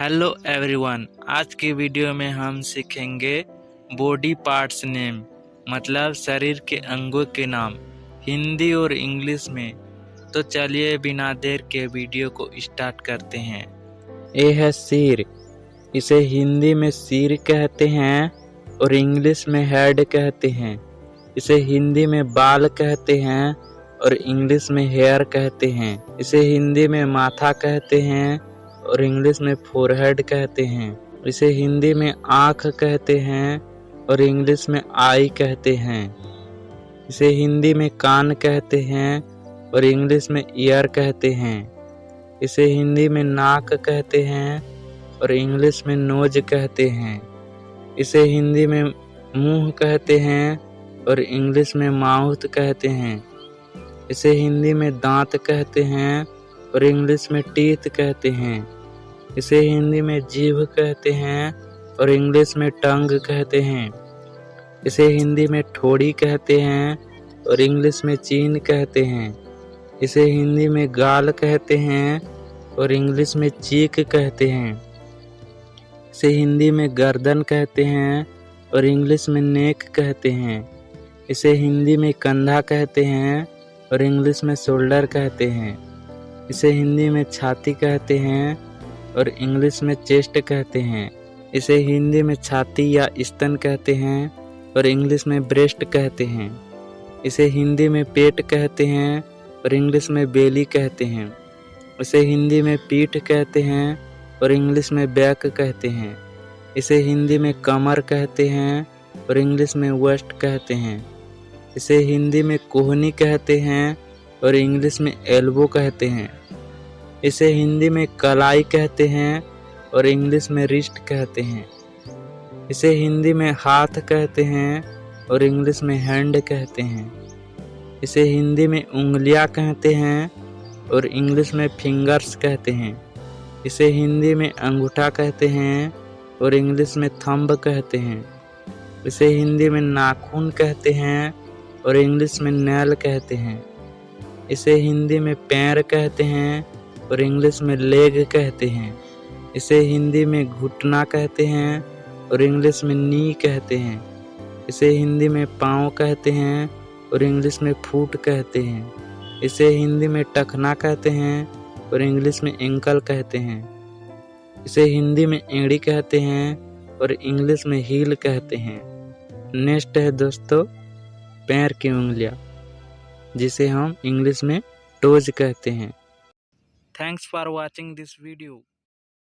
Hello everyone, आज की video में हम सीखेंगे बॉडी पार्ट्स नेम, मतलब शरीर के अंगों के नाम, हिंदी और इंग्लिश में। तो चलिए बिना देर के वीडियो को स्टार्ट करते हैं। ये है सिर। इसे हिंदी में सिर कहते हैं और इंग्लिश में हेड कहते हैं। इसे हिंदी में बाल कहते हैं और इंग्लिश में हेयर कहते हैं। इसे हिंदी में माथा कहते हैं और इंग्लिश में फोरहेड कहते हैं। इसे हिंदी में आँख कहते हैं और इंग्लिश में आई कहते हैं। इसे हिंदी में कान कहते हैं और इंग्लिश में ईयर कहते हैं। इसे हिंदी में नाक कहते हैं और इंग्लिश में नोज कहते हैं। इसे हिंदी में मुंह कहते हैं और इंग्लिश में माउथ कहते हैं। इसे हिंदी में दांत कहते हैं और इंग्लिश में टीथ कहते हैं। इसे हिंदी में जीभ कहते हैं और इंग्लिश में टंग कहते हैं। इसे हिंदी में ठोड़ी कहते हैं और इंग्लिश में चीन कहते हैं। इसे हिंदी में गाल कहते हैं और इंग्लिश में चीक कहते हैं। इसे हिंदी में गर्दन कहते हैं और इंग्लिश में नेक कहते हैं। इसे हिंदी में कंधा कहते हैं और इंग्लिश में शोल्डर कहते हैं। इसे हिंदी में छाती कहते हैं और इंग्लिश में चेस्ट कहते हैं। इसे हिंदी में छाती या स्तन कहते हैं और इंग्लिश में ब्रेस्ट कहते हैं। इसे हिंदी में पेट कहते हैं और इंग्लिश में बेली कहते हैं। इसे हिंदी में पीठ कहते हैं और इंग्लिश में बैक कहते हैं। इसे हिंदी में कमर कहते हैं और इंग्लिश में वेस्ट कहते हैं। इसे हिंदी में कोहनी कहते हैं और इंग्लिश में एल्बो कहते हैं। इसे हिंदी में कलाई कहते हैं और इंग्लिश में रिस्ट कहते हैं। इसे हिंदी में हाथ कहते हैं और इंग्लिश में हैंड कहते हैं। इसे हिंदी में उंगलियां कहते हैं और इंग्लिश में फिंगर्स कहते हैं। इसे हिंदी में अंगूठा कहते हैं और इंग्लिश में थंब कहते हैं। इसे हिंदी में नाखून कहते हैं और इंग्लिश में नेल कहते हैं। इसे हिंदी में पैर कहते हैं और इंग्लिश में लेग कहते हैं। इसे हिंदी में घुटना कहते हैं और इंग्लिश में नी कहते हैं। इसे हिंदी में पाँव कहते हैं और इंग्लिश में फुट कहते हैं। इसे हिंदी में टखना कहते हैं और इंग्लिश में एंकल कहते हैं। इसे हिंदी में एड़ी कहते हैं और इंग्लिश में हील कहते हैं। नेक्स्ट है दोस्तों पैर की उंगलियां, जिसे हम इंग्लिश में टोज कहते हैं। Thanks for watching this video.